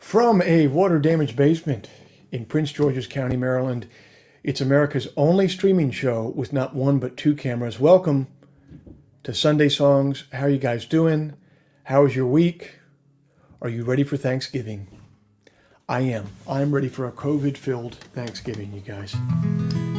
From a water-damaged basement in Prince George's County, Maryland, it's America's only streaming show with not one but two cameras. Welcome to Sunday Songs. How are you guys doing? How was your week? Are you ready for Thanksgiving? I am. I'm ready for a COVID-filled Thanksgiving, you guys.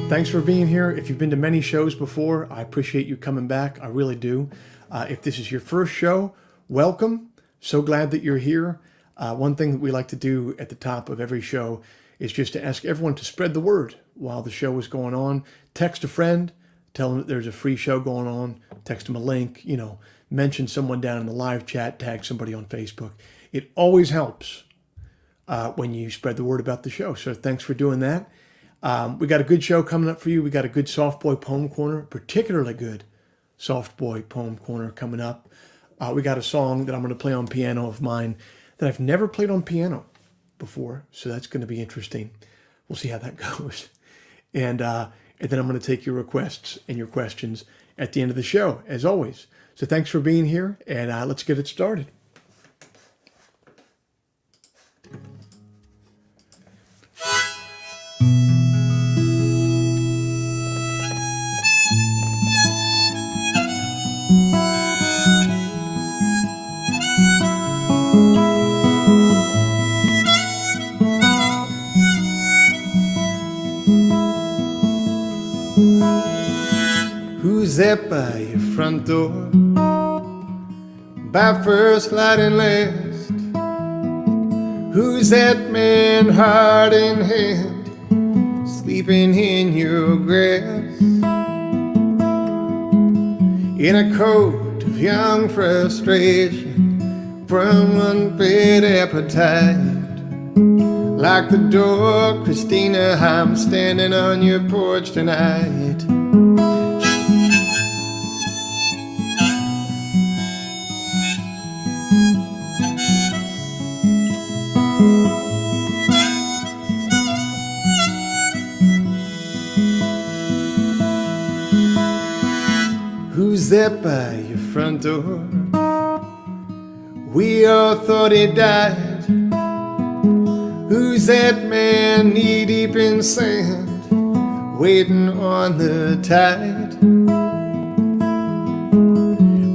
Thanks for being here. If you've been to many shows before, I appreciate you coming back. I really do. If this is your first show, welcome. So glad that you're here. One thing that we like to do at the top of every show is just to ask everyone to spread the word while the show is going on. Text a friend, tell them that there's a free show going on, text them a link, mention someone down in the live chat, tag somebody on Facebook. It always helps when you spread the word about the show. So thanks for doing that. We got a good show coming up for you. We got a good Soft Boy Poem Corner, particularly good Soft Boy Poem Corner coming up. We got a song that I'm going to play on piano of mine that I've never played on piano before, so that's going to be interesting. We'll see how that goes. And then I'm going to take your requests and your questions at the end of the show, as always. So thanks for being here, and let's get it started. Who's that by your front door? By first light and last? Who's that man, heart in hand, sleeping in your grass? In a coat of young frustration from unfed appetite. Like the door, Christina, I'm standing on your porch tonight. Who's that by your front door? We all thought he died. Who's that man knee deep in sand, waiting on the tide?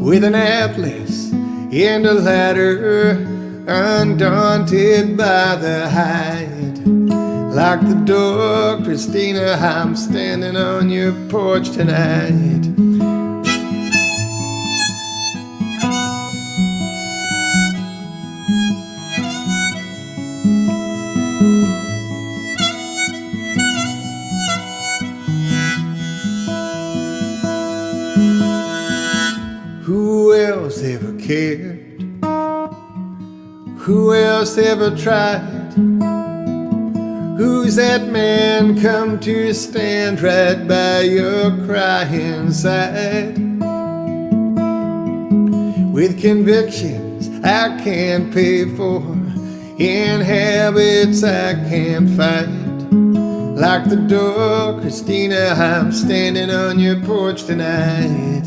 With an atlas and a ladder, undaunted by the height. Like the door, Christina, I'm standing on your porch tonight. Who else ever cared? Who else ever tried? Who's that man come to stand right by your crying side? With convictions I can't pay for, in habits I can't fight. Like the door, Christina, I'm standing on your porch tonight.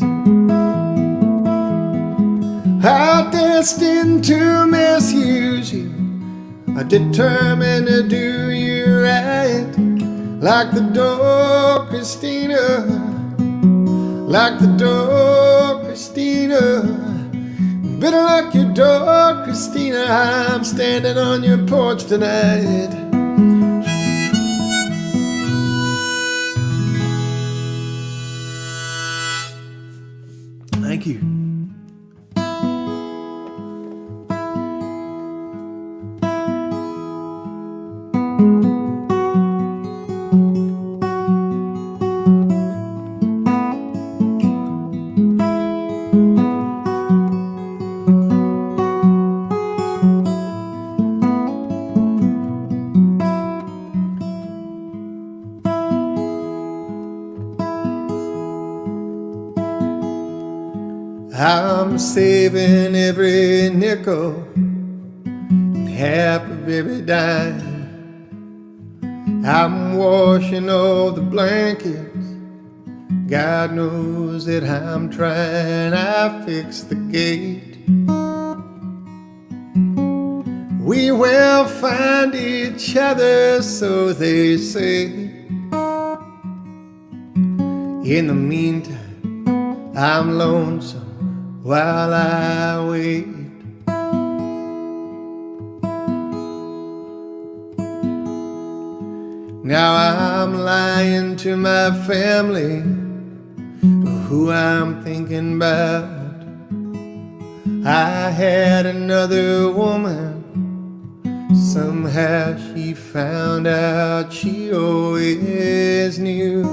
Are destined to misuse you, are determined to do you right. Like the door, Christina, like the door, Christina. Better lock your door, Christina, I'm standing on your porch tonight. Thank you. I'm saving every nickel and half of every dime. I'm washing all the blankets. God knows that I'm trying. I fixed the gate. We will find each other, so they say. In the meantime, I'm lonesome while I wait. Now I'm lying to my family, who I'm thinking about. I had another woman, somehow she found out, she always knew.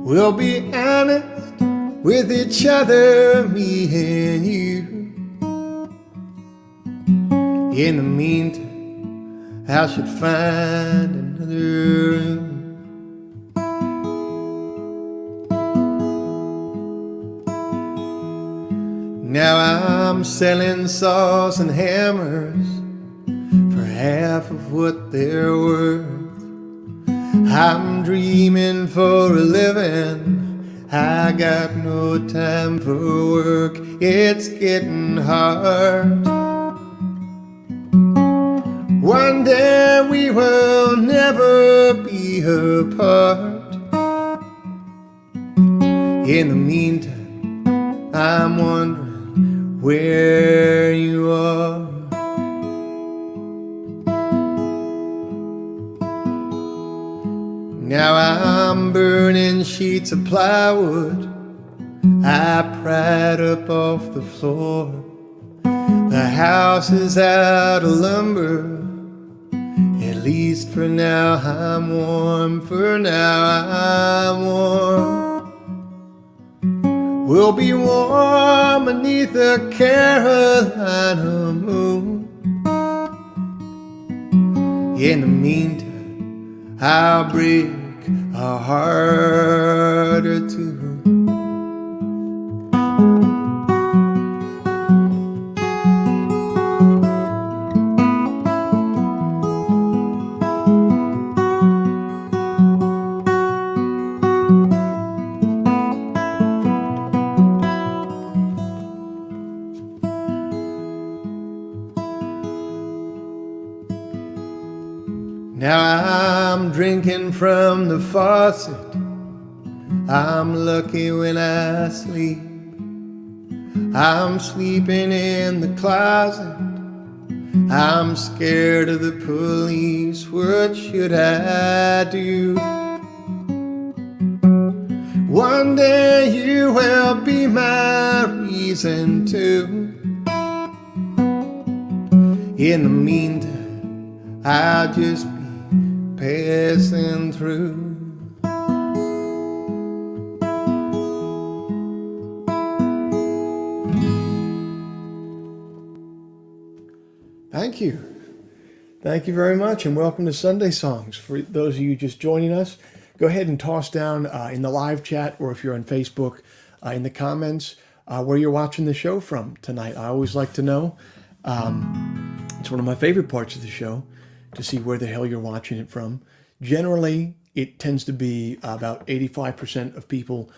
We'll be honest with each other, me and you. In the meantime, I should find another room. Now I'm selling saws and hammers for half of what they're worth. I'm dreaming for a living, I got no time for work, it's getting hard. One day we will never be apart. In the meantime, I'm wondering where you are. Now I'm burning sheets of plywood I pried up off the floor. The house is out of lumber, at least for now I'm warm, for now I'm warm. We'll be warm beneath the Carolina moon. In the meantime, I'll break a heart or two. Now I'm drinking from the faucet, I'm lucky when I sleep. I'm sleeping in the closet, I'm scared of the police. What should I do? One day you will be my reason too. In the meantime, I'll just be passing through. Thank you. Thank you very much, and welcome to Sunday Songs. For those of you just joining us, go ahead and toss down in the live chat, or if you're on Facebook, in the comments, where you're watching the show from tonight. I always like to know. It's one of my favorite parts of the show, to see where the hell you're watching it from. Generally, it tends to be about 85% of people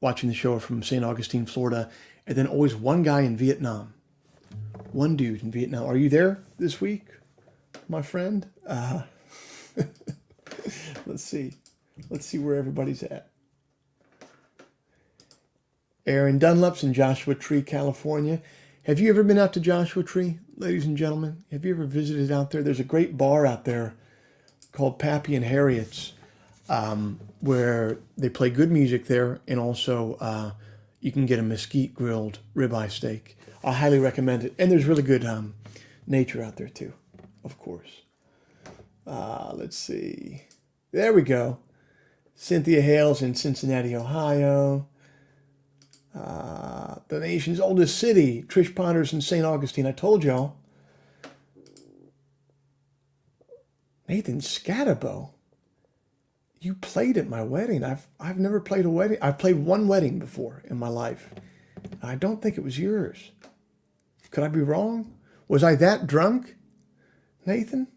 watching the show are from St. Augustine, Florida, and then always one guy in Vietnam. One dude in Vietnam. Are you there this week, my friend? Let's see. Let's see where everybody's at. Aaron Dunlap's in Joshua Tree, California. Have you ever been out to Joshua Tree, ladies and gentlemen? Have you ever visited out there? There's a great bar out there called Pappy and Harriet's, where they play good music there, and also you can get a mesquite grilled ribeye steak. I highly recommend it. And there's really good nature out there too, of course. Let's see. There we go. Cynthia Hales in Cincinnati, Ohio. The nation's oldest city, Trish Ponders in St. Augustine. I told y'all. Nathan Scatabo, you played at my wedding. I've never played a wedding. I've played one wedding before in my life. I don't think it was yours. Could I be wrong? Was I that drunk, Nathan?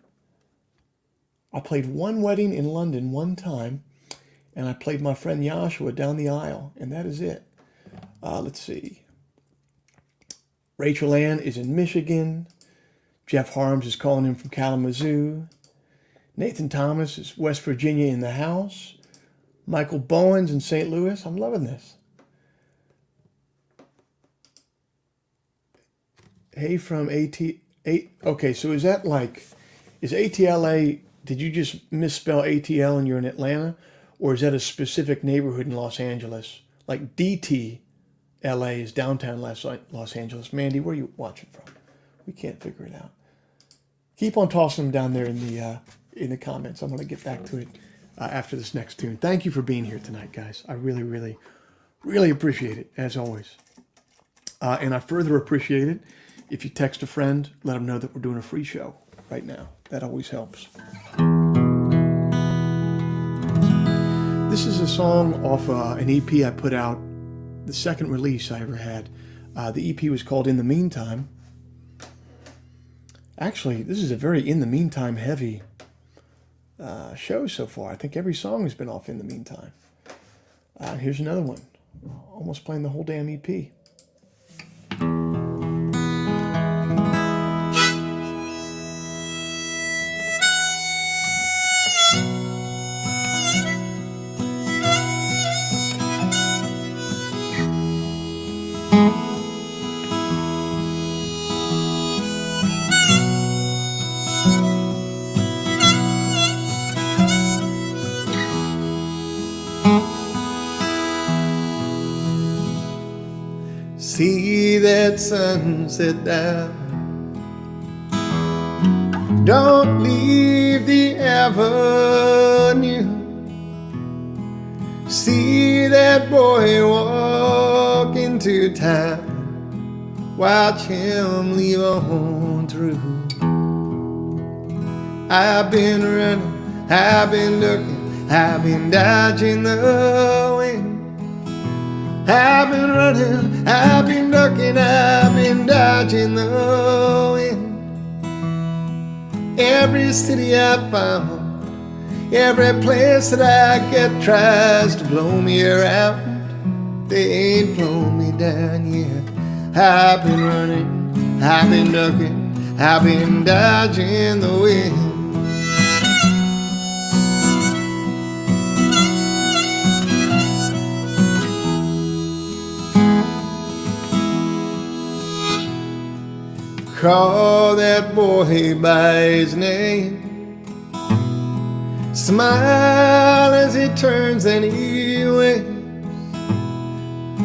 I played one wedding in London one time, and I played my friend Joshua down the aisle, and that is it. Let's see. Rachel Ann is in Michigan. Jeff Harms is calling in from Kalamazoo. Nathan Thomas is West Virginia in the house. Michael Bowens in St. Louis. I'm loving this. Hey from okay, so is that like, is ATLA, did you just misspell ATL and you're in Atlanta? Or is that a specific neighborhood in Los Angeles? Like DTLA is downtown Los Angeles. Mandy, where are you watching from? We can't figure it out. Keep on tossing them down there in the comments. I'm going to get back to it after this next tune. Thank you for being here tonight, guys. I really, really, really appreciate it, as always. And I further appreciate it if you text a friend, let them know that we're doing a free show right now. That always helps. This is a song off an EP I put out, the second release I ever had. The EP was called In the Meantime. Actually, this is a very In the Meantime heavy show so far. I think every song has been off In the Meantime. Here's another one. Almost playing the whole damn EP. See that sunset down. Don't leave the avenue. See that boy walk into town. Watch him leave on through. I've been running, I've been ducking, I've been dodging the wind. I've been running, I've been ducking, I've been dodging the wind. Every city I found, every place that I get tries to blow me around. They ain't blown me down yet. I've been running, I've been ducking, I've been dodging the wind. Call that boy by his name. Smile as he turns and he waves.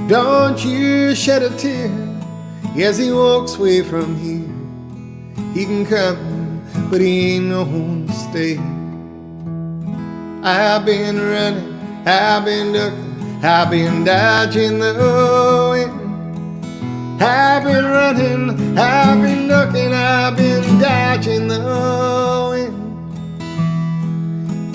Don't you shed a tear as he walks away from here. He can come, but he ain't gonna stay. I've been running, I've been ducking, I've been dodging the wind. I've been running, I've been ducking, I've been dodging the wind.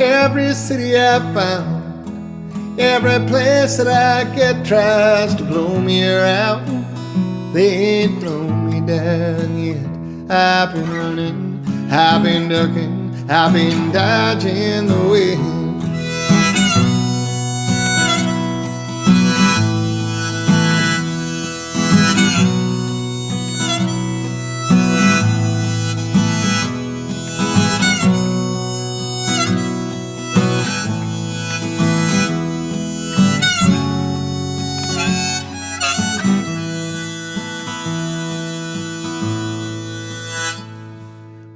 Every city I found, every place that I get tries to blow me around. They ain't blown me down yet. I've been running, I've been ducking, I've been dodging the wind.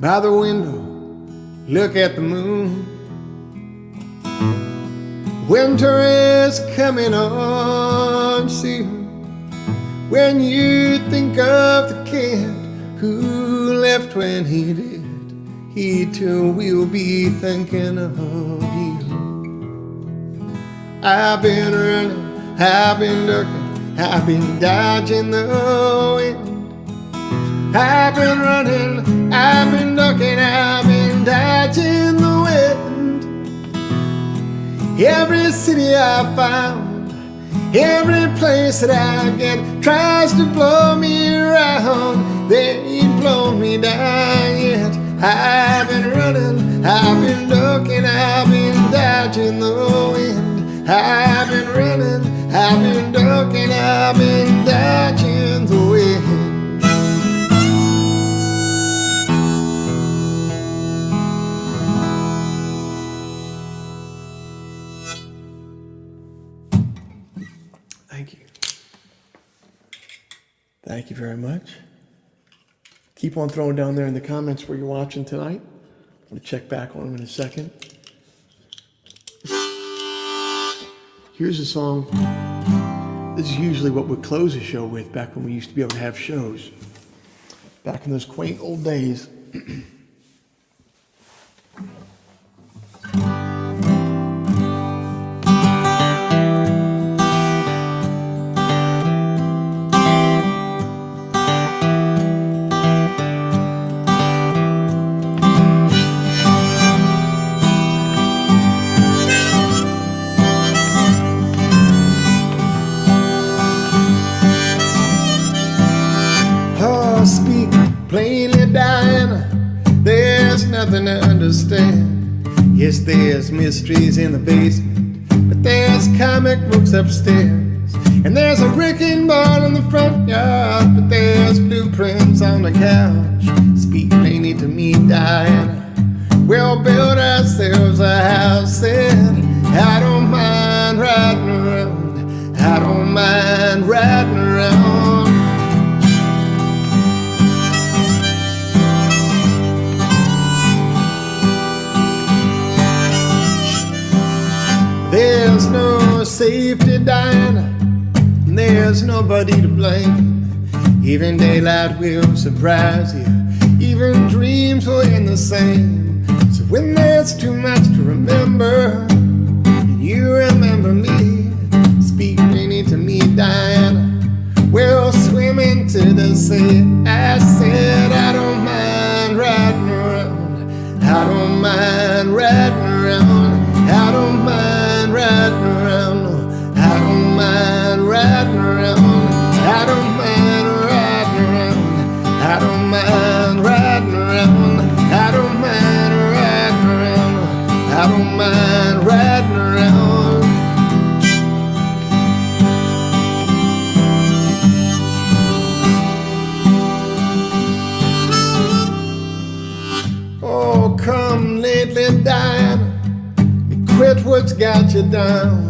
By the window, look at the moon. Winter is coming on soon. When you think of the kid who left when he did, he too will be thinking of you. I've been running, I've been ducking, I've been dodging the wind. I've been running, I've been ducking, I've been dodging the wind. Every city I found, every place that I get tries to blow me around. They ain't blown me down yet. I've been running, I've been ducking, I've been dodging the wind. I've been running, I've been ducking, I've been dodging the wind. Thank you very much. Keep on throwing down there in the comments where you're watching tonight. I'm going to check back on them in a second. Here's a song. This is usually what we'd close a show with back when we used to be able to have shows. Back in those quaint old days. Speak plainly, Diana. There's nothing to understand. Yes, there's mysteries in the basement, but there's comic books upstairs. And there's a wrecking ball in the front yard, but there's blueprints on the couch. Speak plainly to me, Diana. We'll build ourselves a house, and I don't mind riding around. I don't mind riding around. There's no safety, Diana. There's nobody to blame. Even daylight will surprise you. Even dreams will end the same. So when there's too much to remember, and you remember me, speak plainly to me, Diana. We'll swim into the sea. I said I don't mind riding around. I don't mind riding around. I don't mind riding around. I don't mind riding around. I don't mind riding around. I don't mind riding around. I don't mind riding around. I don't mind riding around. Oh, come lately, Diana. Quit what's got you down.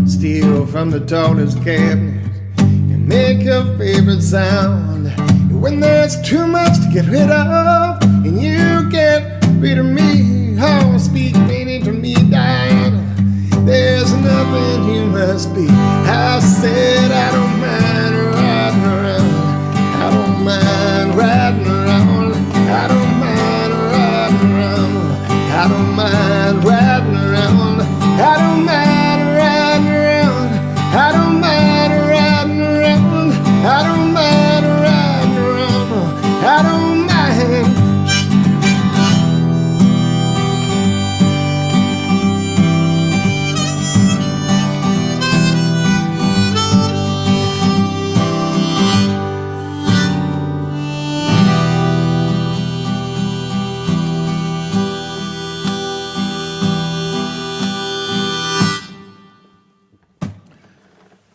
Steal from the tallest cabinet and make your favorite sound. And when there's too much to get rid of, and you get rid of me, oh, speak plainly to me, Diana. There's nothing you must be. I said I don't mind riding around. I don't mind riding around. I don't mind riding around. I don't mind riding around. I don't mind riding around. I don't mind riding around. I don't mind riding around. I don't mind.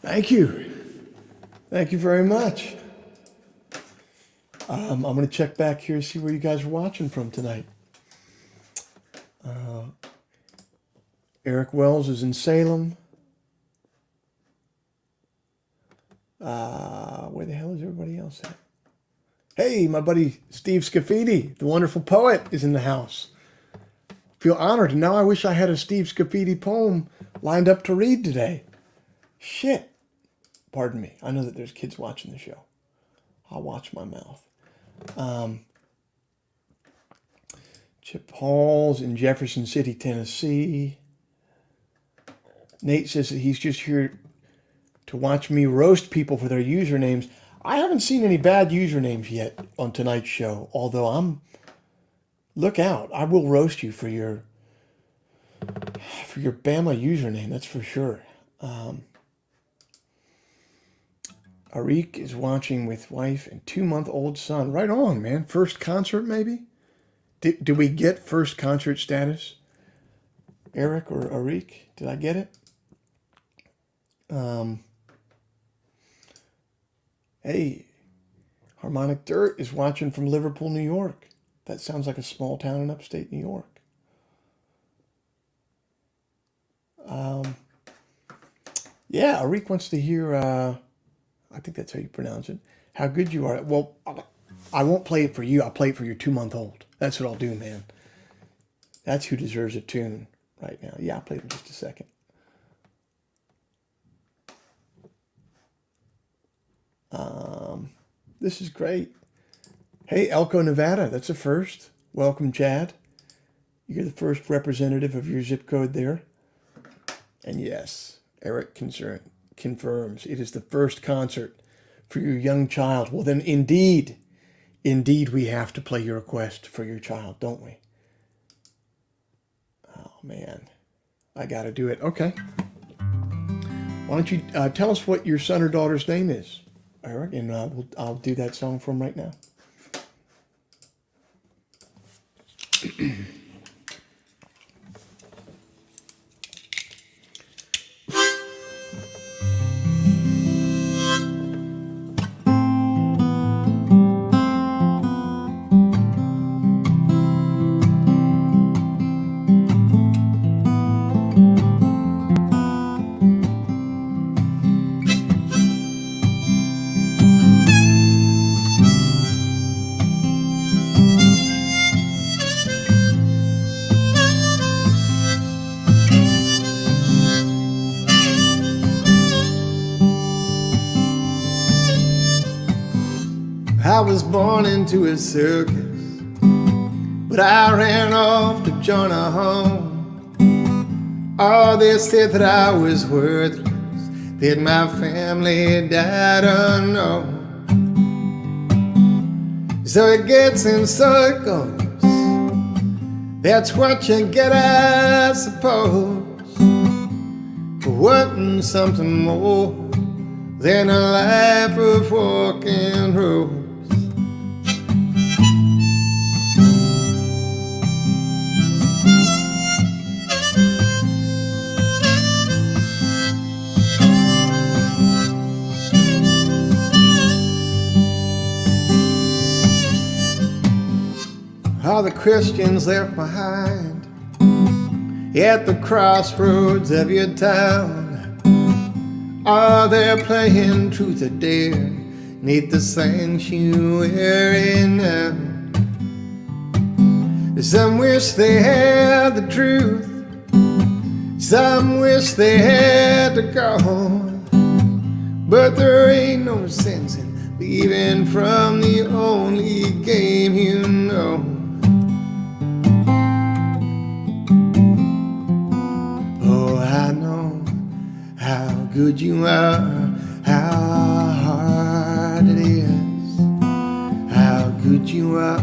Thank you. Thank you very much. I'm going to check back here and see where you guys are watching from tonight. Eric Wells is in Salem. Where the hell is everybody else at? Hey, my buddy Steve Scafidi, the wonderful poet, is in the house. Feel honored. And now I wish I had a Steve Scafidi poem lined up to read today. Shit. Pardon me. I know that there's kids watching the show. I'll watch my mouth. Chip Hall's in Jefferson City, Tennessee. Nate says that he's just here to watch me roast people for their usernames. I haven't seen any bad usernames yet on tonight's show, although look out. I will roast you for your Bama username, that's for sure. Arik is watching with wife and 2-month-old son. Right on, man. First concert, maybe? Did we get first concert status? Eric or Arik? Did I get it? Hey, Harmonic Dirt is watching from Liverpool, New York. That sounds like a small town in upstate New York. Yeah, Arik wants to hear... I think that's how you pronounce it. How good you are. Well, I won't play it for you. I'll play it for your 2-month-old. That's what I'll do, man. That's who deserves a tune right now. Yeah, I'll play it in just a second. This is great. Hey, Elko, Nevada. That's a first. Welcome, Chad. You're the first representative of your zip code there. And yes, Eric confirms it is the first concert for your young child. Well, then indeed, we have to play your request for your child, don't we? Oh, man. I got to do it. Okay. Why don't you tell us what your son or daughter's name is, Eric, and I'll do that song for him right now. I was born into a circus, but I ran off to join a home. Oh, they said that I was worthless, that my family died unknown. So it gets and so it goes. That's what you get, I suppose, for wanting something more than a life of walking roads. All the Christians left behind at the crossroads of your town. Oh, they're playing truth or dare 'neath the sanctuary now. Some wish they had the truth, some wish they had the gold, but there ain't no sense in leaving from the only game you know. Oh, I know how good you are, how hard it is, how good you are.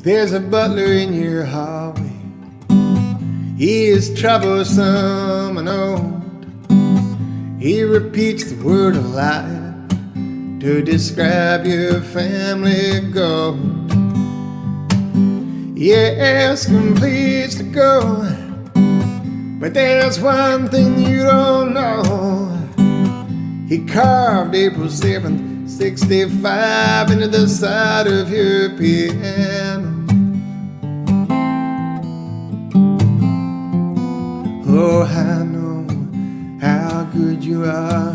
There's a butler in your hallway. He is troublesome and old. He repeats the word a lot to describe your family gold. You ask him please to go, but there's one thing you don't know. He carved April 7th, 65 into the side of your piano. Oh, I know how good you are,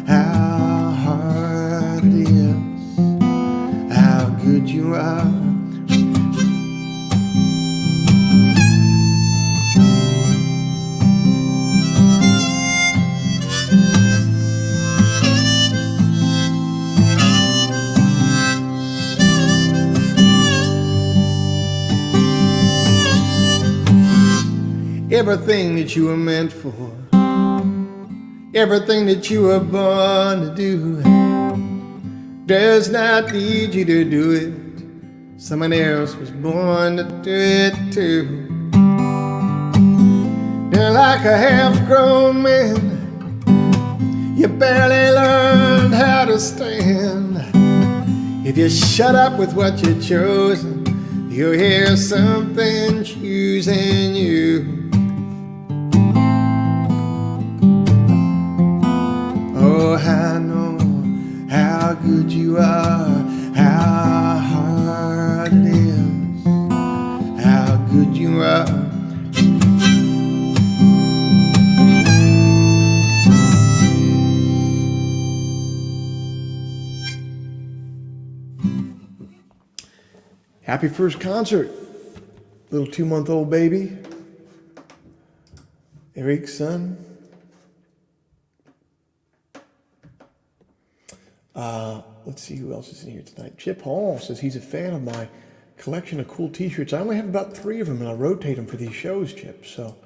how hard it is, how good you are. Everything that you were meant for, everything that you were born to do, does not need you to do it. Someone else was born to do it too. You're like a half-grown man, you barely learned how to stand. If you shut up with what you've chosen, you'll hear something choosing you. Oh, I know how good you are, how hard it is, how good you are. Happy first concert, little 2-month-old baby. Eric's son. Let's see who else is in here tonight. Chip Hall says he's a fan of my collection of cool t-shirts. I only have about 3 of them, and I rotate them for these shows, Chip. So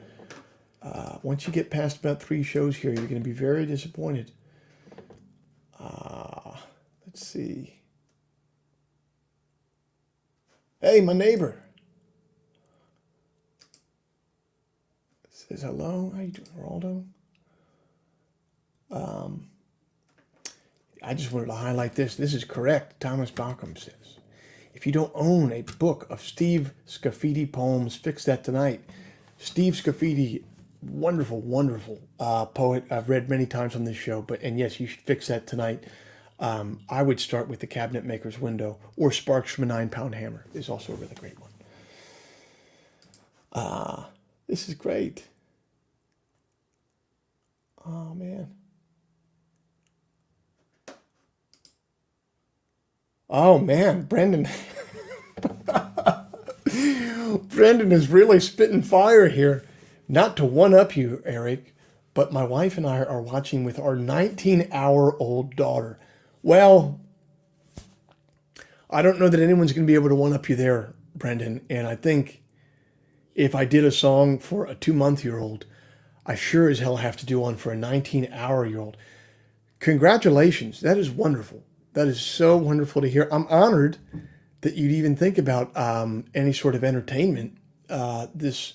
once you get past about 3 shows here, you're going to be very disappointed. Let's see. Hey, my neighbor says hello. How you doing, Geraldo? I just wanted to highlight this. This is correct. Thomas Bauckham says, if you don't own a book of Steve Scafidi poems, fix that tonight. Steve Scafidi, wonderful, wonderful poet. I've read many times on this show, and yes, you should fix that tonight. I would start with The Cabinet Maker's Window, or Sparks from a 9-Pound Hammer is also a really great one. This is great. Oh, man. Oh, man, Brendan. Brendan is really spitting fire here. Not to one-up you, Eric, but my wife and I are watching with our 19-hour-old daughter. Well, I don't know that anyone's going to be able to one-up you there, Brendan. And I think if I did a song for a 2-month-old, I sure as hell have to do one for a 19-hour-old. Congratulations. That is wonderful. That is so wonderful to hear. I'm honored that you'd even think about any sort of entertainment this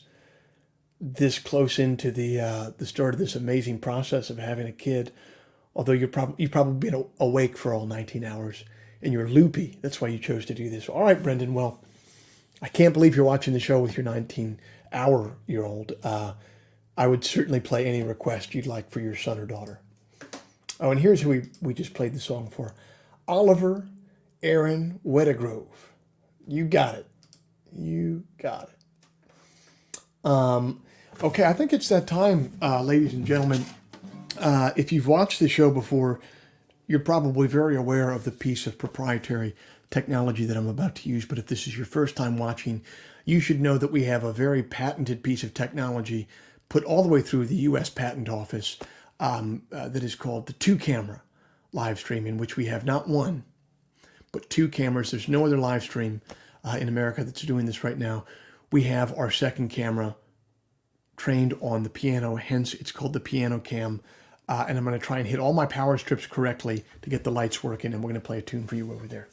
close into the start of this amazing process of having a kid. Although you've probably been awake for all 19 hours and you're loopy. That's why you chose to do this. All right, Brendan. Well, I can't believe you're watching the show with your 19-hour-old. I would certainly play any request you'd like for your son or daughter. Oh, and here's who we just played the song for. Oliver Aaron Weddegrove. You got it. You got it. Okay, I think it's that time, ladies and gentlemen. If you've watched the show before, you're probably very aware of the piece of proprietary technology that I'm about to use. But if this is your first time watching, you should know that we have a very patented piece of technology put all the way through the U.S. Patent Office that is called the 2-camera live stream, in which we have not one, but 2 cameras. There's no other live stream in America that's doing this right now. We have our second camera trained on the piano, hence it's called the piano cam. And I'm going to try and hit all my power strips correctly to get the lights working, and we're going to play a tune for you over there.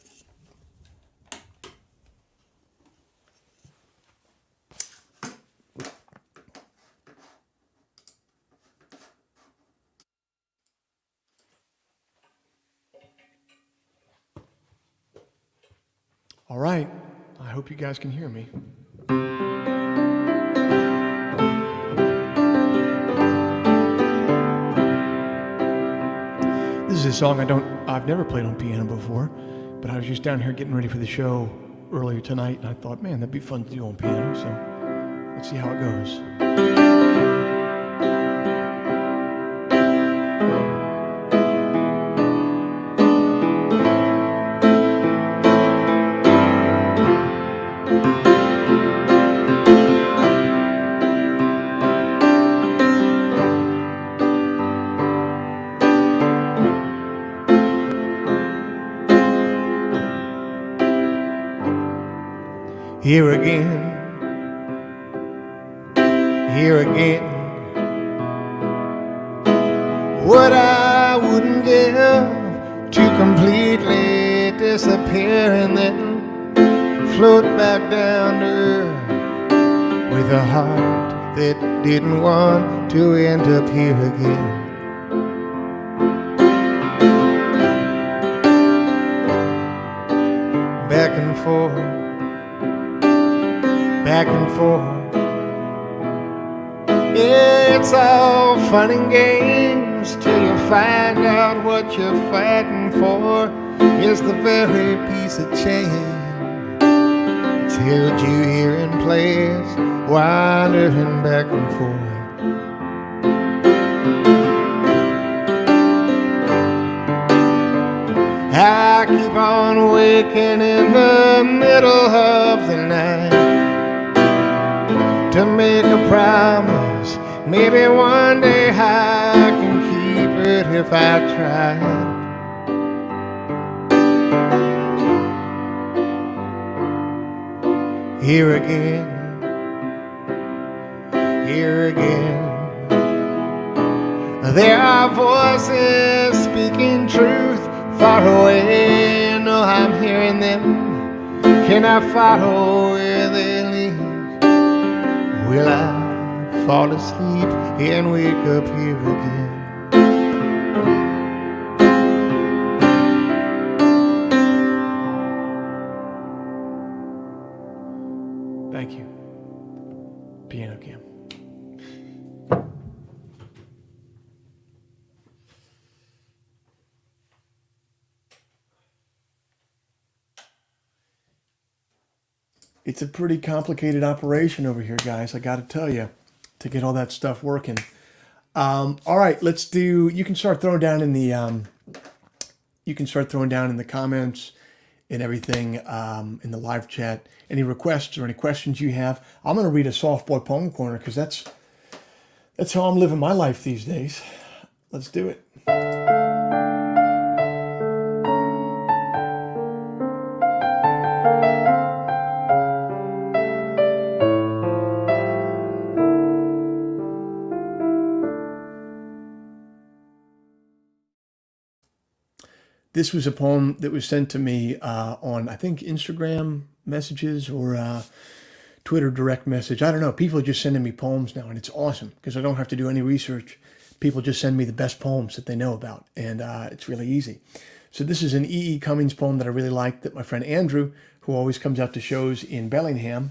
All right, I hope you guys can hear me. This is a song I've never played on piano before, but I was just down here getting ready for the show earlier tonight, and I thought, man, that'd be fun to do on piano, so let's see how it goes. Here again, what I wouldn't give to completely disappear and then float back down to earth with a heart that didn't want to end up here again. Back and forth, back and forth. Yeah, it's all fun and games till you find out what you're fighting for is the very piece of change held you here in place, wandering back and forth. I keep on waking in the middle of the night to make a promise. Maybe one day I can keep it if I try. Here again, here again. There are voices speaking truth far away. No, I'm hearing them. Can I follow where they lead? Will I fall asleep and wake up here again? Thank you, Piano Cam. It's a pretty complicated operation over here, guys. I got to tell you, to get all that stuff working. All right, let's do. You can start throwing down in the. You can start throwing down in the comments and everything in the live chat. Any requests or any questions you have. I'm going to read a Soft Boy Poem Corner because that's how I'm living my life these days. Let's do it. This was a poem that was sent to me on, I think, Instagram messages or Twitter direct message. I don't know. People are just sending me poems now, and it's awesome because I don't have to do any research. People just send me the best poems that they know about, and it's really easy. So this is an E.E. Cummings poem that I really like that my friend Andrew, who always comes out to shows in Bellingham,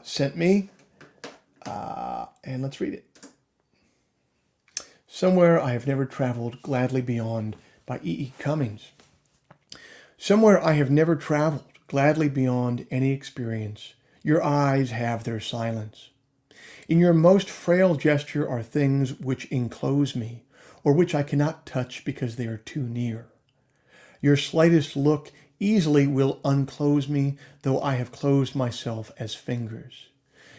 sent me, and let's read it. Somewhere I have never traveled gladly beyond, by E.E. Cummings. Somewhere I have never traveled, gladly beyond any experience. Your eyes have their silence. In your most frail gesture are things which enclose me, or which I cannot touch because they are too near. Your slightest look easily will unclose me, though I have closed myself as fingers.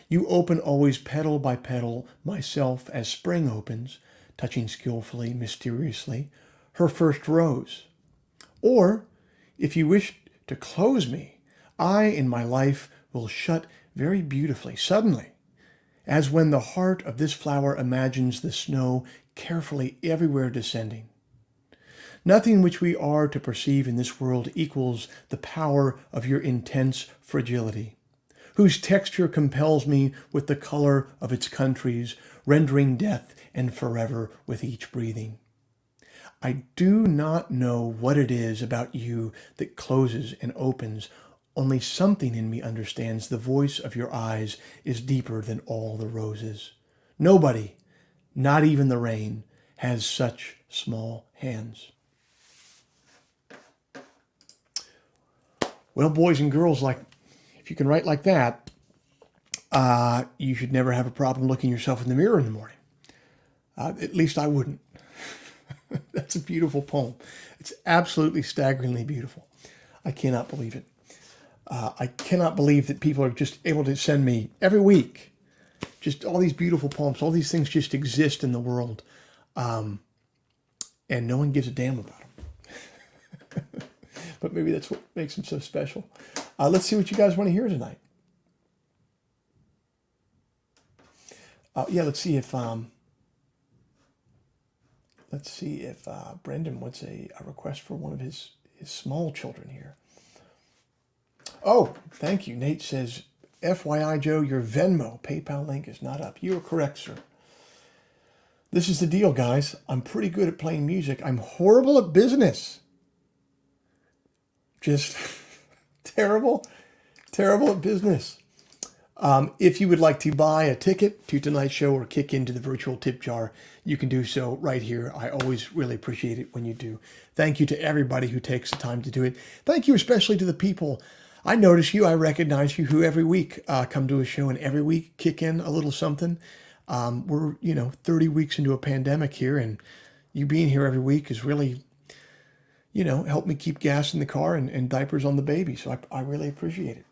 You open always petal by petal, myself as spring opens, touching skillfully, mysteriously, her first rose. Or, if you wish to close me, I in my life will shut very beautifully, suddenly, as when the heart of this flower imagines the snow carefully everywhere descending. Nothing which we are to perceive in this world equals the power of your intense fragility, whose texture compels me with the color of its countries, rendering death and forever with each breathing. I do not know what it is about you that closes and opens. Only something in me understands the voice of your eyes is deeper than all the roses. Nobody, not even the rain, has such small hands. Well, boys and girls, like if you can write like that, you should never have a problem looking yourself in the mirror in the morning. At least I wouldn't. That's a beautiful poem. It's absolutely staggeringly beautiful. I cannot believe it. I cannot believe that people are just able to send me every week just all these beautiful poems. All these things just exist in the world, and no one gives a damn about them. But maybe that's what makes them so special. Let's see what you guys want to hear tonight. Yeah, let's see if Brendan wants a request for one of his small children here. Oh, thank you. Nate says, FYI, Joe, your Venmo PayPal link is not up. You are correct, sir. This is the deal, guys. I'm pretty good at playing music. I'm horrible at business. Just terrible at business. If you would like to buy a ticket to tonight's show or kick into the virtual tip jar, you can do so right here. I always really appreciate it when you do. Thank you to everybody who takes the time to do it. Thank you especially to the people. I notice you, I recognize you, who every week come to a show and every week kick in a little something. We're, 30 weeks into a pandemic here, and you being here every week is really, helped me keep gas in the car and diapers on the baby. So I really appreciate it.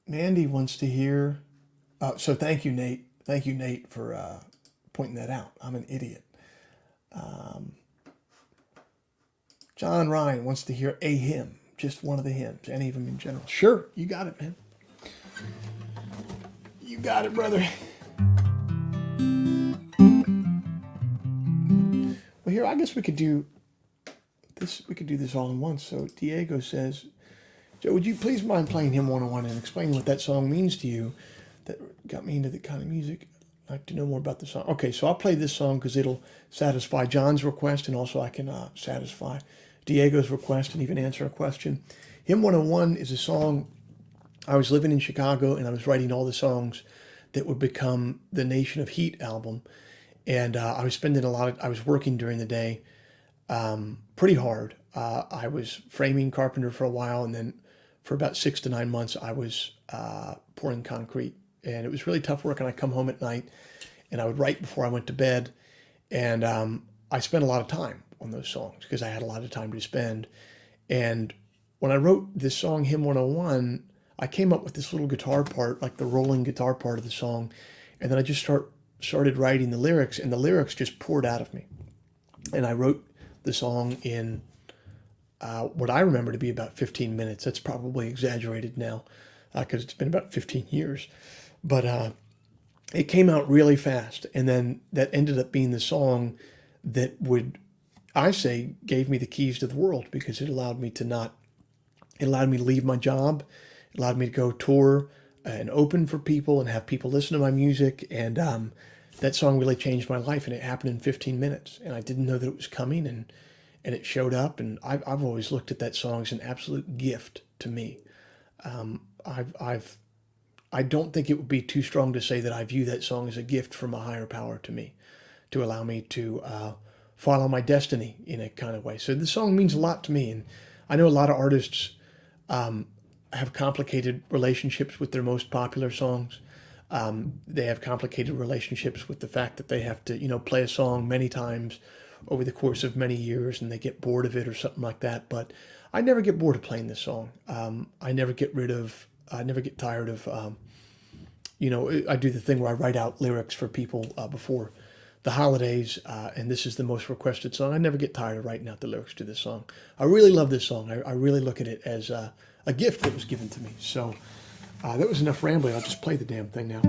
Mandy wants to hear, so thank you, Nate. Thank you, Nate, for pointing that out. I'm an idiot. John Ryan wants to hear a hymn, just one of the hymns, any of them in general. Sure, you got it, man. You got it, brother. Well, here, I guess we could do this. We could do this all in once. So Diego says, Joe, would you please mind playing Hymn 101 and explaining what that song means to you? That got me into the kind of music. I'd like to know more about the song. Okay, so I'll play this song because it'll satisfy John's request, and also I can satisfy Diego's request and even answer a question. Hymn 101 is a song. I was living in Chicago, and I was writing all the songs that would become the Nation of Heat album. And I was spending I was working during the day pretty hard. I was framing carpenter for a while, and then for about 6 to 9 months, I was pouring concrete. And it was really tough work, and I'd come home at night, and I would write before I went to bed. And I spent a lot of time on those songs because I had a lot of time to spend. And when I wrote this song, Hymn 101, I came up with this little guitar part, like the rolling guitar part of the song. And then I just started writing the lyrics, and the lyrics just poured out of me. And I wrote the song in what I remember to be about 15 minutes. That's probably exaggerated now because it's been about 15 years. But it came out really fast. And then that ended up being the song that gave me the keys to the world, because it allowed me to leave my job. It allowed me to go tour and open for people and have people listen to my music. And that song really changed my life, and it happened in 15 minutes. And I didn't know that it was coming, and it showed up. And I've always looked at that song as an absolute gift to me. I don't think it would be too strong to say that I view that song as a gift from a higher power to me, to allow me to follow my destiny in a kind of way. So the song means a lot to me. And I know a lot of artists have complicated relationships with their most popular songs. They have complicated relationships with the fact that they have to, play a song many times over the course of many years, and they get bored of it or something like that. But I never get bored of playing this song. I never get tired of, I do the thing where I write out lyrics for people before the holidays, and this is the most requested song. I never get tired of writing out the lyrics to this song. I really love this song. I really look at it as a gift that was given to me. So that was enough rambling. I'll just play the damn thing now.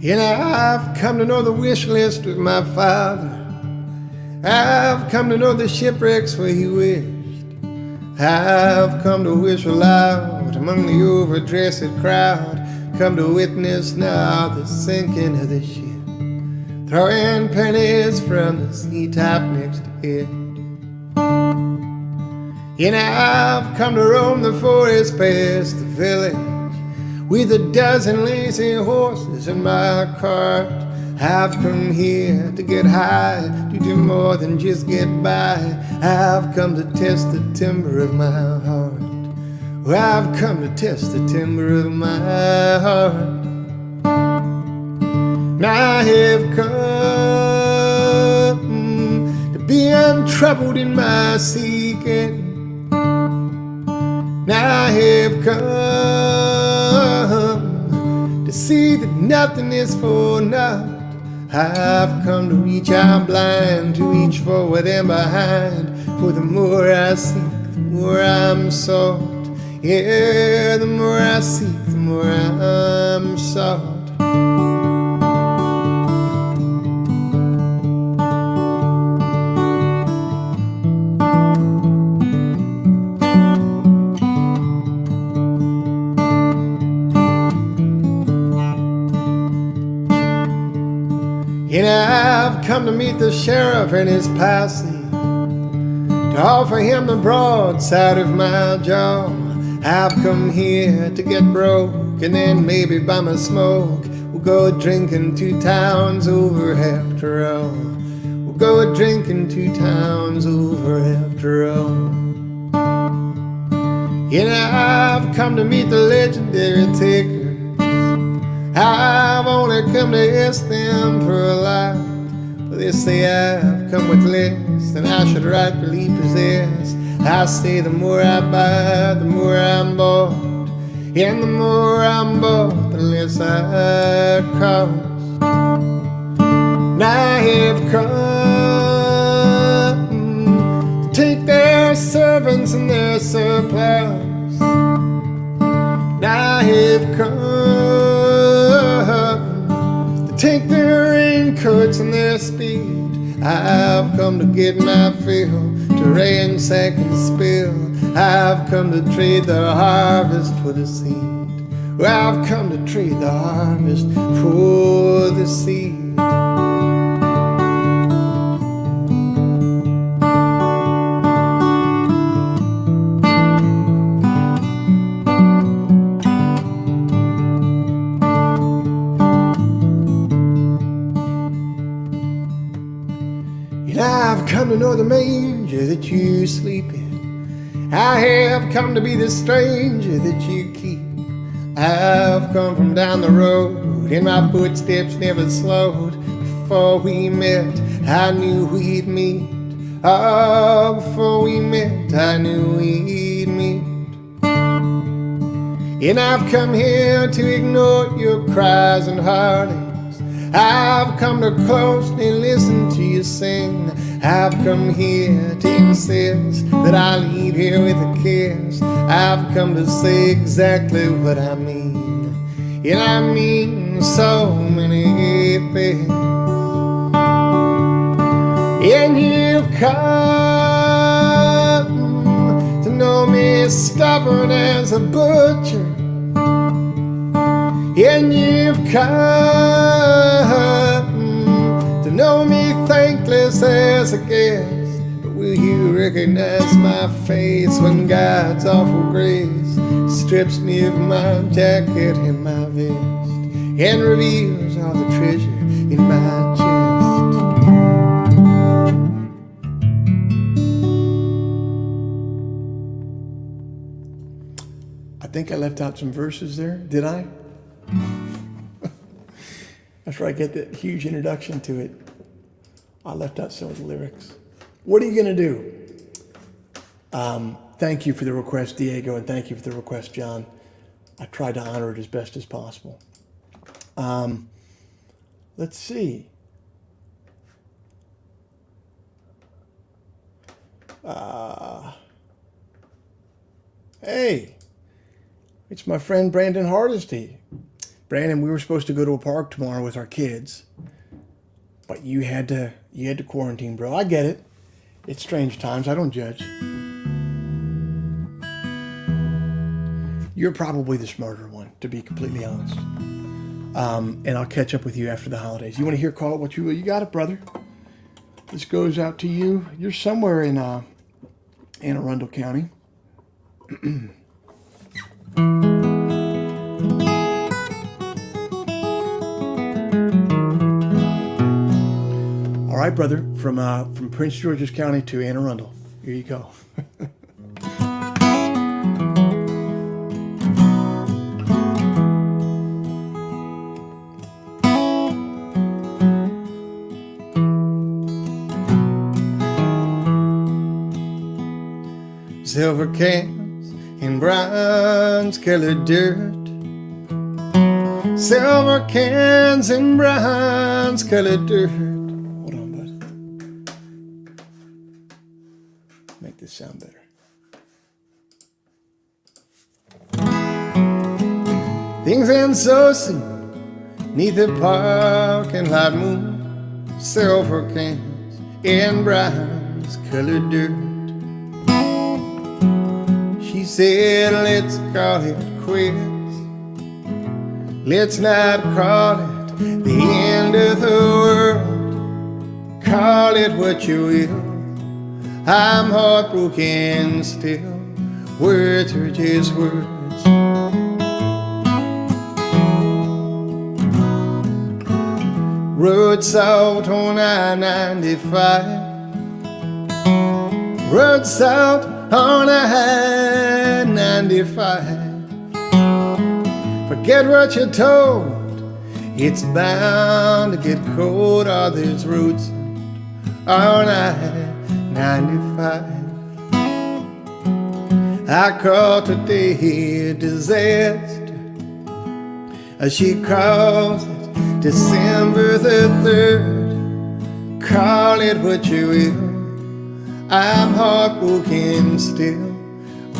And I've come to know the wish list with my father. I've come to know the shipwrecks where he wished. I've come to wish aloud among the overdressed crowd. Come to witness now the sinking of the ship, throwing pennies from the sea top next to it. And I've come to roam the forest past the village with a dozen lazy horses in my cart. I've come here to get high, to do more than just get by. I've come to test the timber of my heart. Well, I've come to test the timber of my heart. And I have come to be untroubled in my seeking. And I have come to see that nothing is for naught. I've come to reach out blind, to reach forward and behind. For the more I seek, the more I'm sought. Yeah, the more I seek, the more I'm sought. And I've come to meet the sheriff and his posse, to offer him the broadside of my jaw. I've come here to get broke, and then maybe buy my smoke. We'll go drinking 2 towns over after all. We'll go drinking 2 towns over after all. And I've come to meet the legendary takers. I've only come to ask them for a lot, but they say I've come with less than I should rightfully possess. I say the more I buy, the more I'm bought, and the more I'm bought, the less I cost. And I have come to take their servants and their surplus. And I have come to take their raincoats and their speed. I've come to get my fill, to ransack and spill. I've come to trade the harvest for the seed. Well, I've come to trade the harvest for the seed. And I've come to know the manger that you sleep in. I have come to be the stranger that you keep. I've come from down the road, and my footsteps never slowed. Before we met, I knew we'd meet. Oh, before we met, I knew we'd meet. And I've come here to ignore your cries and heartaches. I've come to closely listen to you sing. I've come here to insist that I leave here with a kiss. I've come to say exactly what I mean, and I mean so many things. And you've come to know me stubborn as a butcher, and you've come to know me thankless as a guest. But will you recognize my face when God's awful grace strips me of my jacket and my vest, and reveals all the treasure in my chest? I think I left out some verses there. Did I? That's where I get that huge introduction to it. I left out some of the lyrics. What are you going to do? Thank you for the request, Diego, and thank you for the request, John. I tried to honor it as best as possible. Let's see. Hey, it's my friend Brandon Hardesty. Brandon, we were supposed to go to a park tomorrow with our kids, but you had to quarantine, bro. I get it. It's strange times. I don't judge. You're probably the smarter one, to be completely honest. And I'll catch up with you after the holidays. You want to hear Call It What You Will? You got it, brother. This goes out to you. You're somewhere in Anne Arundel County. All right, brother, from Prince George's County to Anne Arundel. Here you go. Silver cans in bronze-colored dirt. Silver cans in bronze-colored dirt. Hold on, bud. Make this sound better. Things end so soon. Neath the parking lot moon, silver cans and bronze colored dirt. She said, let's call it quits. Let's not call it the end of the world. Call it what you will. I'm heartbroken still. Words are just words. Road salt on I-95. Road salt on I-95. Forget what you're told. It's bound to get cold. Oh, there's roads on I-95. I call today a disaster. She calls it December the 3rd. Call it what you will. I'm heartbroken still.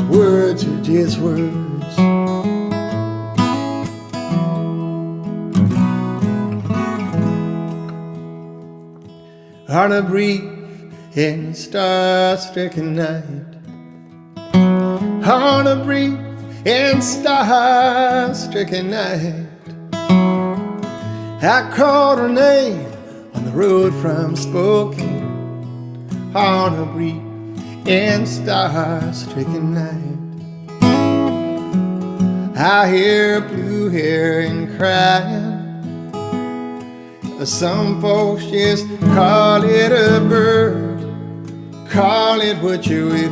Words are just words. On a brief and star-stricken night. On a brief and star-stricken night. I called her name on the road from Spokane. On a brief and star-stricken night. I hear blue heron crying. Some folks just call it a bird. Call it what you will.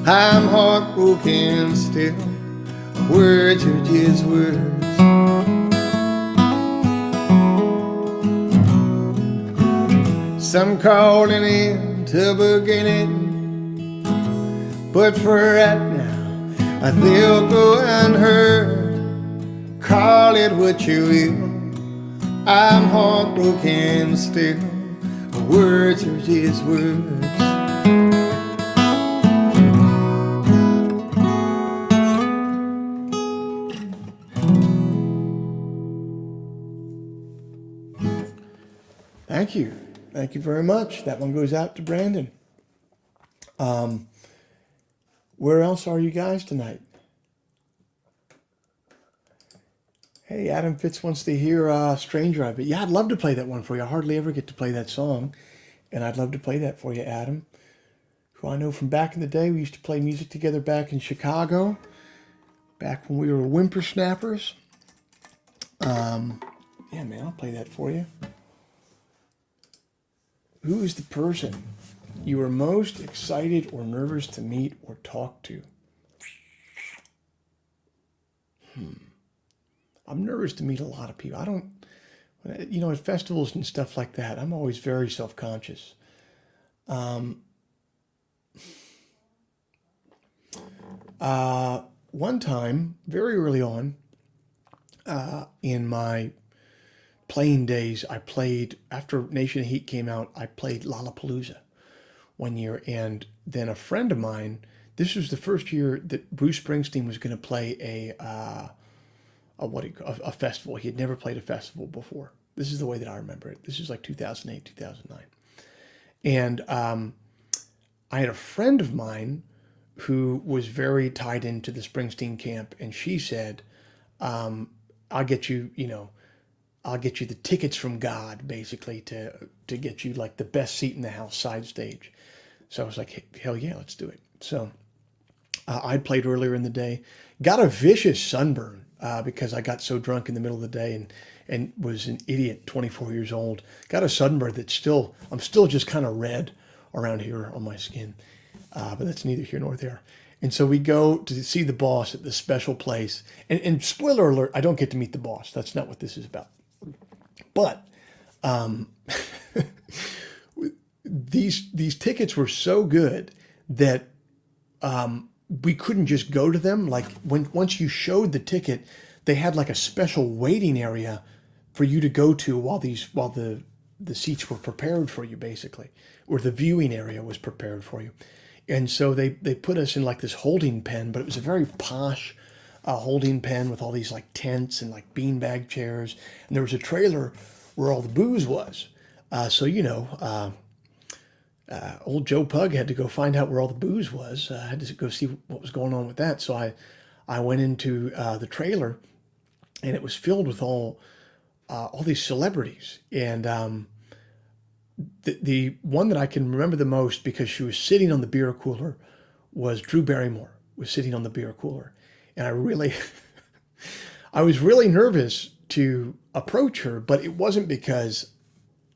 I'm heartbroken still. Words are just words. Some call it into beginning, but for right now, they'll go unheard. Call it what you will. I'm heartbroken still. Words are just words. Thank you. Thank you very much. That one goes out to Brandon. Where else are you guys tonight? Hey, Adam Fitz wants to hear Stranger. But yeah, I'd love to play that one for you. I hardly ever get to play that song. And I'd love to play that for you, Adam, who I know from back in the day. We used to play music together back in Chicago, back when we were whippersnappers. Yeah, man, I'll play that for you. Who is the person you are most excited or nervous to meet or talk to? I'm nervous to meet a lot of people. I don't, at festivals and stuff like that, I'm always very self-conscious. One time, very early on, in my playing days, I played, after Nation of Heat came out, I played Lollapalooza one year. And then a friend of mine, this was the first year that Bruce Springsteen was going to play a festival. He had never played a festival before. This is the way that I remember it. This is like 2008, 2009. And I had a friend of mine who was very tied into the Springsteen camp. And she said, I'll get you, I'll get you the tickets from God, basically, to get you like the best seat in the house, side stage. So I was like, hey, hell yeah, let's do it. So I played earlier in the day, got a vicious sunburn because I got so drunk in the middle of the day and was an idiot, 24 years old. Got a sunburn that's I'm still just kind of red around here on my skin, but that's neither here nor there. And so we go to see the boss at this special place. And spoiler alert, I don't get to meet the boss. That's not what this is about. But these tickets were so good that we couldn't just go to them. Like once you showed the ticket, they had like a special waiting area for you to go to while the seats were prepared for you, basically, or the viewing area was prepared for you. And so they put us in like this holding pen, but it was a very posh holding pen with all these like tents and like beanbag chairs. And there was a trailer where all the booze was. So, old Joe Pug had to go find out where all the booze was. I had to go see what was going on with that. So I went into the trailer, and it was filled with all these celebrities. And the one that I can remember the most, because she was sitting on the beer cooler, was Drew Barrymore was sitting on the beer cooler. And I was really nervous to approach her, but it wasn't because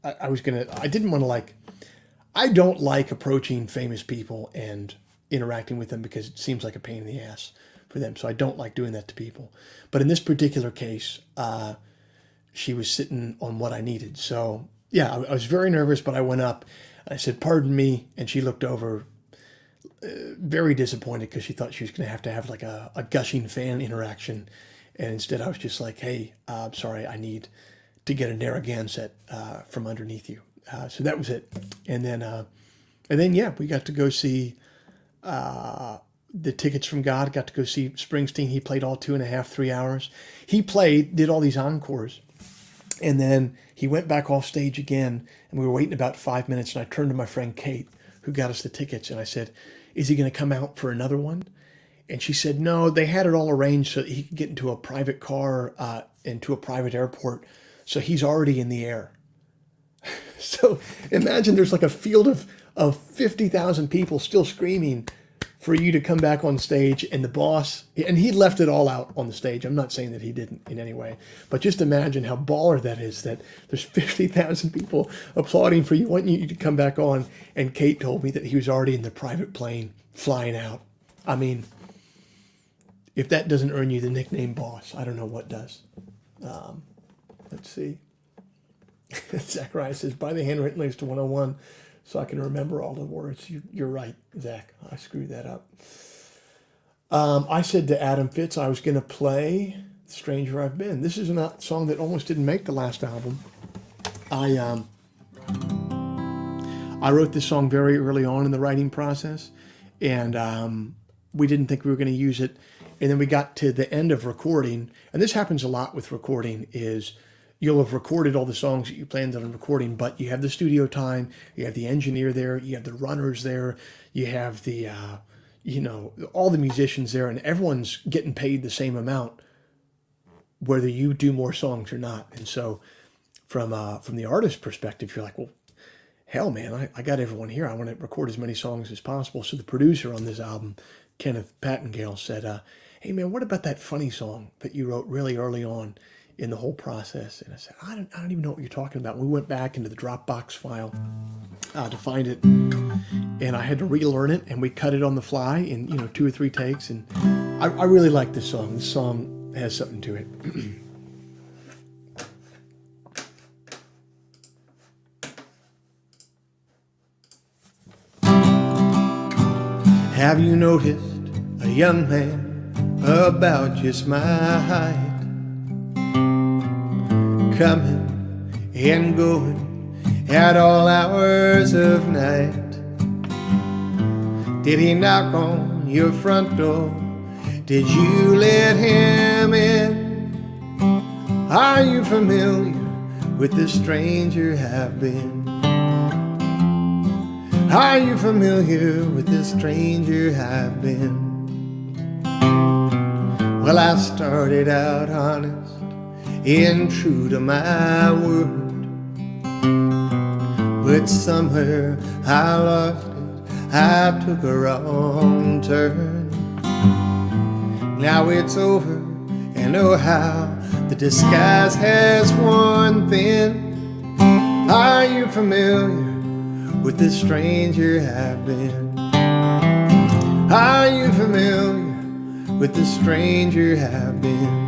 I didn't want to I don't like approaching famous people and interacting with them because it seems like a pain in the ass for them. So I don't like doing that to people. But in this particular case, she was sitting on what I needed. So yeah, I was very nervous, but I went up and I said, "Pardon me." And she looked over very disappointed because she thought she was going to have like a gushing fan interaction. And instead I was just like, "Hey, I'm sorry, I need to get a Narragansett from underneath you." So that was it. And then yeah, we got to go see the Tickets from God, got to go see Springsteen. He played all 2.5, 3 hours. He did all these encores. And then he went back off stage again, and we were waiting about 5 minutes, and I turned to my friend Kate, who got us the tickets, and I said, "Is he going to come out for another one?" And she said, "No, they had it all arranged so that he could get into a private car, into a private airport. So he's already in the air." So imagine there's like a field of 50,000 people still screaming for you to come back on stage, and the boss, and he left it all out on the stage. I'm not saying that he didn't in any way, but just imagine how baller that is, that there's 50,000 people applauding for you, wanting you to come back on. And Kate told me that he was already in the private plane flying out. I mean, if that doesn't earn you the nickname boss, I don't know what does. Let's see. Zachariah says, "Buy the handwritten links to 101 so I can remember all the words." You're right, Zach. I screwed that up. I said to Adam Fitz I was going to play "Stranger I've Been." This is a song that almost didn't make the last album. I wrote this song very early on in the writing process, and we didn't think we were going to use it. And then we got to the end of recording, and this happens a lot with recording, is you'll have recorded all the songs that you planned on recording, but you have the studio time, you have the engineer there, you have the runners there, you have the, all the musicians there, and everyone's getting paid the same amount, whether you do more songs or not. And so from the artist's perspective, you're like, well, hell, man, I got everyone here. I want to record as many songs as possible. So the producer on this album, Kenneth Pattengale, said, "Hey, man, what about that funny song that you wrote really early on in the whole process?" And I said, I don't even know what you're talking about. We went back into the Dropbox file to find it, and I had to relearn it, and we cut it on the fly in 2 or 3 takes. And I really like this song. This song has something to it. Have you noticed a young man about just my height, coming and going at all hours of night? Did he knock on your front door? Did you let him in? Are you familiar with the stranger have been? Are you familiar with the stranger have been? Well, I started out honest and true to my word, but somewhere I lost it, I took a wrong turn. Now it's over, and oh how the disguise has worn thin. Are you familiar with the stranger have been? Are you familiar with the stranger have been?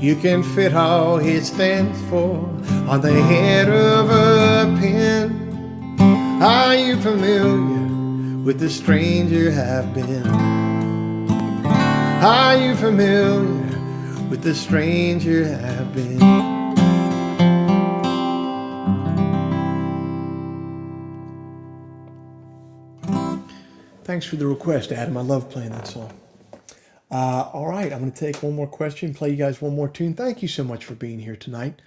You can fit all he stands for on the head of a pin. Are you familiar with the stranger have been? Are you familiar with the stranger I've been. Thanks for the request, Adam. I love playing that song. All right, I'm going to take one more question, play you guys one more tune. Thank you so much for being here tonight.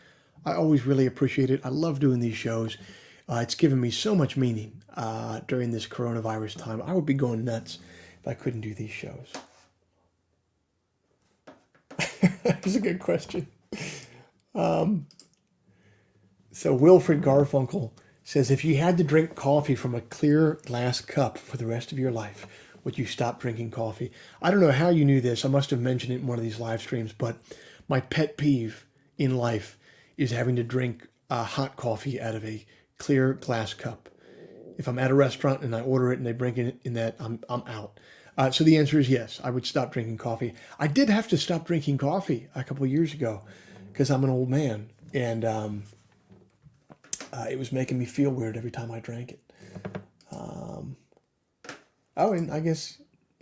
I always really appreciate it. I love doing these shows. It's given me so much meaning during this coronavirus time. I would be going nuts if I couldn't do these shows. That's a good question. So Wilfred Garfunkel says, if you had to drink coffee from a clear glass cup for the rest of your life, would you stop drinking coffee? I don't know how you knew this. I must have mentioned it in one of these live streams, but my pet peeve in life is having to drink hot coffee out of a clear glass cup. If I'm at a restaurant and I order it and they bring it in that, I'm out. So the answer is yes, I would stop drinking coffee. I did have to stop drinking coffee a couple of years ago because I'm an old man, and it was making me feel weird every time I drank it. Oh, and I guess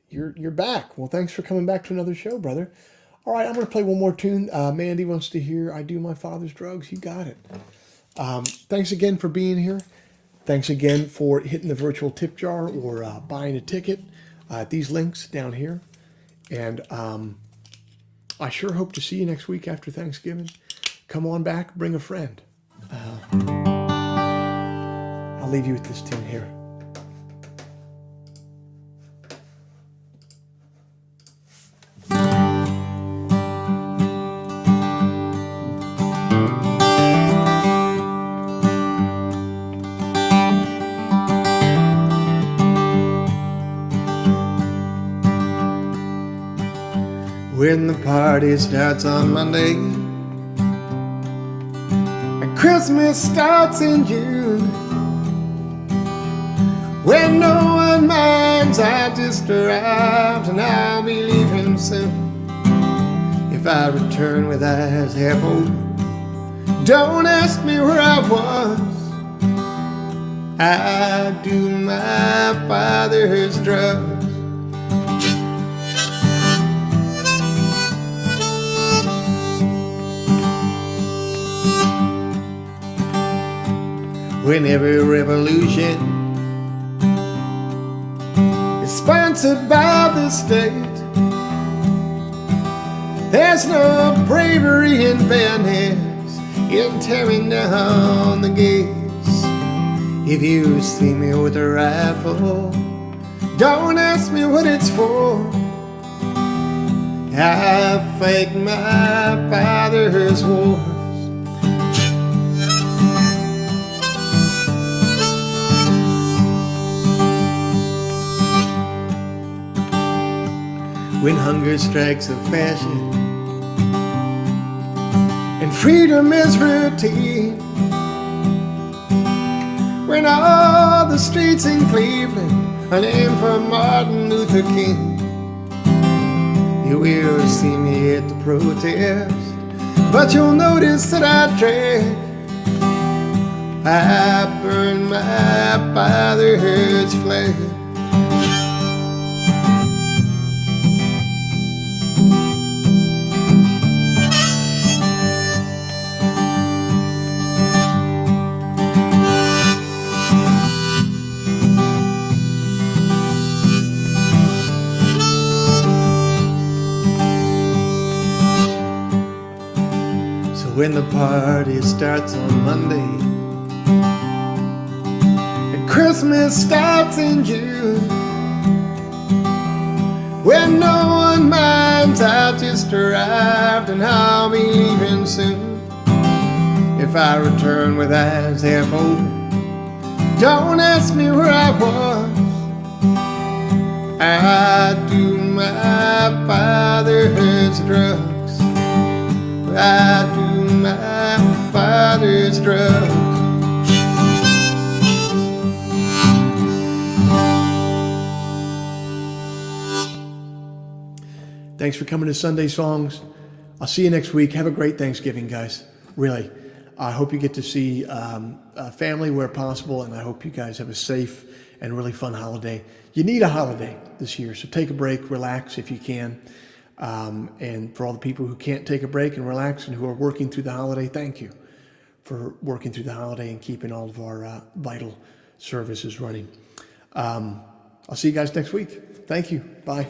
you're back. Well, thanks for coming back to another show, brother. All right, I'm going to play one more tune. Mandy wants to hear I Do My Father's Drugs. You got it. Thanks again for being here. Thanks again for hitting the virtual tip jar or buying a ticket at these links down here. And I sure hope to see you next week after Thanksgiving. Come on back, bring a friend. I'll leave you with this tune here. When the party starts on Monday and Christmas starts in June, when no one minds, I just arrived and I'll be leaving soon. If I return with eyes half open, don't ask me where I was. I do my father's drugs. When every revolution is sponsored by the state, there's no bravery in fairness in tearing down the gates. If you see me with a rifle, don't ask me what it's for. I fight my father's wars. When hunger strikes a fashion and freedom is routine, when all the streets in Cleveland are named for Martin Luther King, you will see me at the protest, but you'll notice that I drag. I burn my father's flag. When the party starts on Monday and Christmas starts in June, when no one minds, I just arrived and I'll be leaving soon. If I return with eyes half open, don't ask me where I was. I do my father's drugs. I do my father's drugs. Thanks for coming to Sunday Songs. I'll see you next week. Have a great Thanksgiving, guys. Really. I hope you get to see family where possible, and I hope you guys have a safe and really fun holiday. You need a holiday this year, so take a break, relax if you can. And for all the people who can't take a break and relax and who are working through the holiday, thank you for working through the holiday and keeping all of our vital services running. I'll see you guys next week. Thank you. Bye.